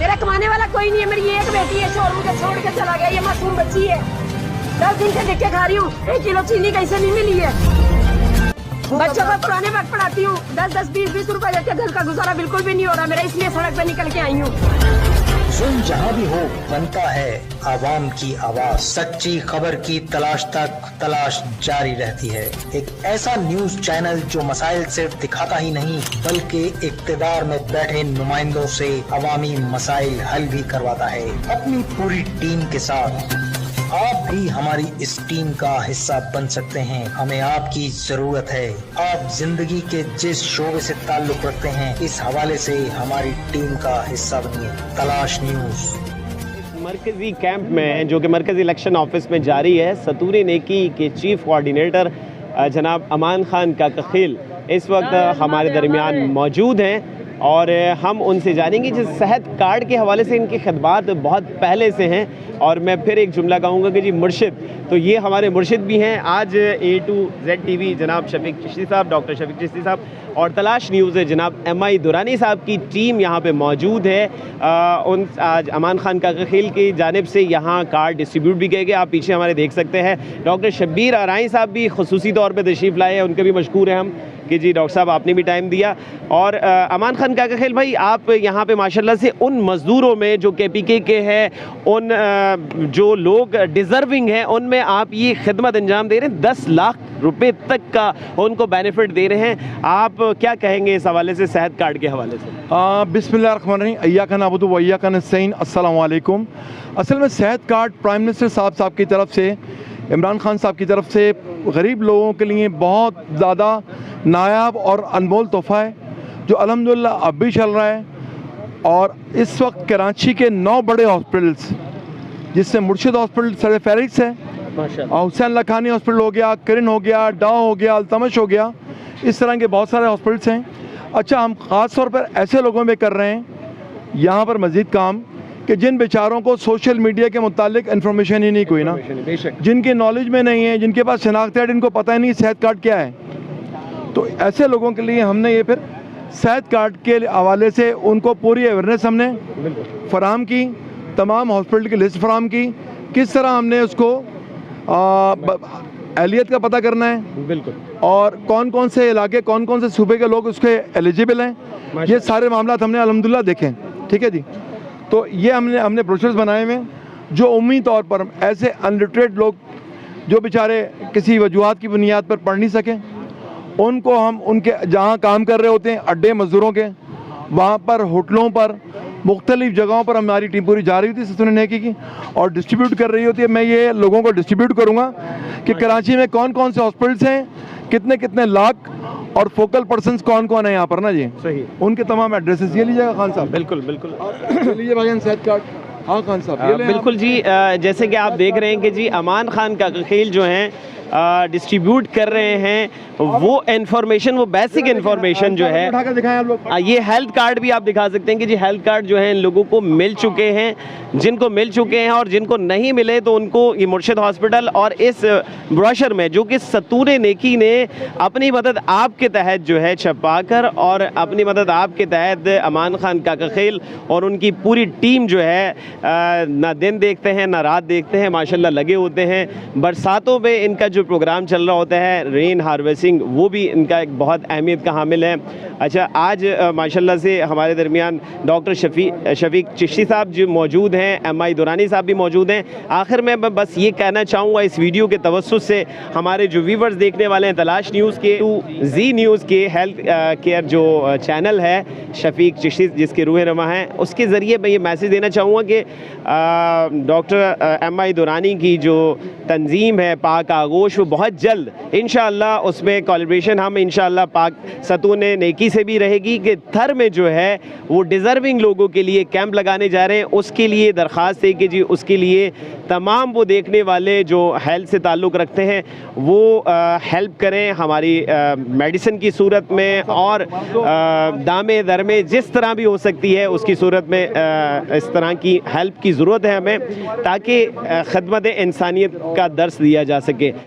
मेरा कमाने वाला कोई नहीं है, मेरी ये एक बेटी है, शोर मुझे छोड़ के चला गया, ये मासूम बच्ची है, 10 दिन से दिक्कत खा रही हूँ, 1 किलो चीनी कैसे नहीं मिली है। बच्चों को पुराने वक्त पढ़ाती हूँ, 10-10, 20-20 रुपए देते, घर का गुजारा बिल्कुल भी नहीं हो रहा मेरा, इसलिए सड़क पे निकल के आई हूँ। सुन जहाँ भी हो बनता है आवाम की आवाज, सच्ची खबर की तलाश तक तलाश जारी रहती है। एक ऐसा न्यूज चैनल जो मसाइल सिर्फ दिखाता ही नहीं बल्कि इक्तिदार में बैठे नुमाइंदों से अवामी मसाइल हल भी करवाता है अपनी पूरी टीम के साथ। आप भी हमारी इस टीम का हिस्सा बन सकते हैं, हमें आपकी जरूरत है। आप जिंदगी के जिस शोबे से ताल्लुक रखते हैं इस हवाले से हमारी टीम का हिस्सा बनिए। तलाश न्यूज मरकजी कैंप में जो कि मरकजी इलेक्शन ऑफिस में जारी है, सतूर नेकी के चीफ कोऑर्डिनेटर जनाब अमान खान काकखील इस वक्त हमारे दरमियान मौजूद हैं और हम उनसे जानेंगे जिस सेहत कार्ड के हवाले से इनकी खिदमात बहुत पहले से हैं। और मैं फिर एक जुमला कहूँगा कि जी मुर्शिद, तो ये हमारे मुर्शिद भी हैं। आज A to Z TV जनाब शफीक चिश्ती साहब, डॉक्टर शफीक चिश्ती साहब और तलाश न्यूज़ जनाब MI दुरानी साहब की टीम यहाँ पे मौजूद है। आज अमान खान काकखील की जानिब से यहाँ कार्ड डिस्ट्रीब्यूट भी किए गए, आप पीछे हमारे देख सकते हैं। डॉक्टर शब्बीर आराई साहब भी खुसूसी तौर पर तशरीफ़ लाए हैं, उनके भी मशकूर हैं हम कि जी डॉक्टर साहब आपने भी टाइम दिया। और अमान खान काकखील भाई, आप यहाँ पे माशाल्लाह से उन मज़दूरों में जो KPK के हैं, उन जो लोग डिज़र्विंग हैं, उनमें आप ये खिदमत अंजाम दे रहे हैं, 10 लाख रुपए तक का उनको बेनिफिट दे रहे हैं। आप क्या कहेंगे इस हवाले से, सेहत कार्ड के हवाले से? बिस्मिल्लाहिर्रहमानिर्रहीम, इय्याका नअबुदु व इय्याका नस्तईन। अस्सलामु अलैकुम। असल में सेहत कार्ड प्राइम मिनिस्टर साहब की तरफ से, इमरान खान साहब की तरफ से गरीब लोगों के लिए बहुत ज़्यादा नायाब और अनमोल तोहफ़ा है जो अल्हम्दुलिल्लाह अब भी चल रहा है। और इस वक्त कराची के 9 बड़े हॉस्पिटल्स, जिससे मुर्शिद हॉस्पिटल सर फहरिस्त है, और हुसैन लखानी हॉस्पिटल हो गया, करिन हो गया, डाव हो गया, अल्तमश हो गया, इस तरह के बहुत सारे हॉस्पिटल्स हैं। अच्छा, हम ख़ास तौर पर ऐसे लोगों में कर रहे हैं यहाँ पर मज़ीद काम कि जिन बेचारों को सोशल मीडिया के मुतालिक इन्फॉर्मेशन ही नहीं कोई ना, जिनके नॉलेज में नहीं है, जिनके पास शनाख्त है, इनको पता ही नहीं सेहत कार्ड क्या है, तो ऐसे लोगों के लिए हमने ये फिर सेहत कार्ड के हवाले से उनको पूरी अवेयरनेस हमने फराहम की, तमाम हॉस्पिटल की लिस्ट फराहम की, किस तरह हमने उसको एहलियत का पता करना है, बिल्कुल, और कौन कौन से इलाके, कौन कौन से सूबे के लोग उसके एलिजिबल हैं, ये सारे मामला हमने अल्हम्दुलिल्लाह देखे। ठीक है जी। तो ये हमने ब्रोशर्स बनाए हुए हैं जो उम्मी तौर पर ऐसे अनलिटरेट लोग जो बेचारे किसी वजूहात की बुनियाद पर पढ़ नहीं सकें, उनको हम उनके जहाँ काम कर रहे होते हैं अड्डे मज़दूरों के, वहाँ पर होटलों पर, मुख्तलिफ़ जगहों पर हमारी टीम पूरी जा रही होती है सतूर नेकी की और डिस्ट्रीब्यूट कर रही होती है। मैं ये लोगों को डिस्ट्रीब्यूट करूँगा कि कराची में कौन कौन से हॉस्पिटल्स हैं, कितने कितने लाख और फोकल पर्सन्स कौन कौन है यहाँ पर ना जी, सही, उनके तमाम एड्रेसेस ये लीजिएगा खान साहब। बिल्कुल बिल्कुल, लीजिए भाईजान सेहत कार्ड। हाँ खान साहब, बिल्कुल जी। जैसे कि आप देख रहे हैं कि जी अमान खान काकखील जो हैं डिस्ट्रीब्यूट कर रहे हैं वो इन्फॉर्मेशन, वो बेसिक इन्फॉर्मेशन जो है, ये हेल्थ कार्ड भी आप दिखा सकते हैं कि जी हेल्थ कार्ड जो है इन लोगों को मिल चुके हैं, जिनको मिल चुके हैं, और जिनको नहीं मिले तो उनको ये मुर्शिद हॉस्पिटल और इस ब्रोशर में जो कि सतूर नेकी ने अपनी मदद आपके तहत जो है छपा कर और अपनी मदद आपके तहत अमान खान काकखील और उनकी पूरी टीम जो है ना दिन देखते हैं ना रात देखते हैं, माशाल्लाह लगे होते हैं। बरसातों में इनका जो प्रोग्राम चल रहा होता है रेन हार्वेस्टिंग, वो भी इनका एक बहुत अहमियत का हामिल है। अच्छा, आज माशाल्लाह से हमारे दरमियान डॉक्टर शफीक चिश्ती साहब जो मौजूद हैं, MI दुरानी साहब भी मौजूद हैं। आखिर में मैं बस ये कहना चाहूँगा इस वीडियो के तवस्सुस से हमारे जो व्यूवर्स देखने वाले हैं तलाश न्यूज़ के, Z न्यूज़ के हेल्थ केयर जो चैनल है शफीक चिश्ती जिसके रूह रमा हैं, उसके ज़रिए मैं ये मैसेज देना चाहूँगा कि डॉक्टर MI दुरानी की जो तंजीम है पाक आगोश, वो बहुत जल्द इंशाअल्लाह उसमें कोलैबोरेशन हम इंशाअल्लाह पाक सतूर नेकी से भी रहेगी कि थर में जो है वो डिज़र्विंग लोगों के लिए कैंप लगाने जा रहे हैं। उसके लिए दरख्वास्त है कि जी उसके लिए तमाम वो देखने वाले जो हेल्थ से ताल्लुक़ रखते हैं वो हेल्प करें हमारी मेडिसिन की सूरत में और दामे दर में जिस तरह भी हो सकती है उसकी सूरत में इस तरह की हेल्प की ज़रूरत है हमें, ताकि खदमत इंसानियत का दर्स दिया जा सके।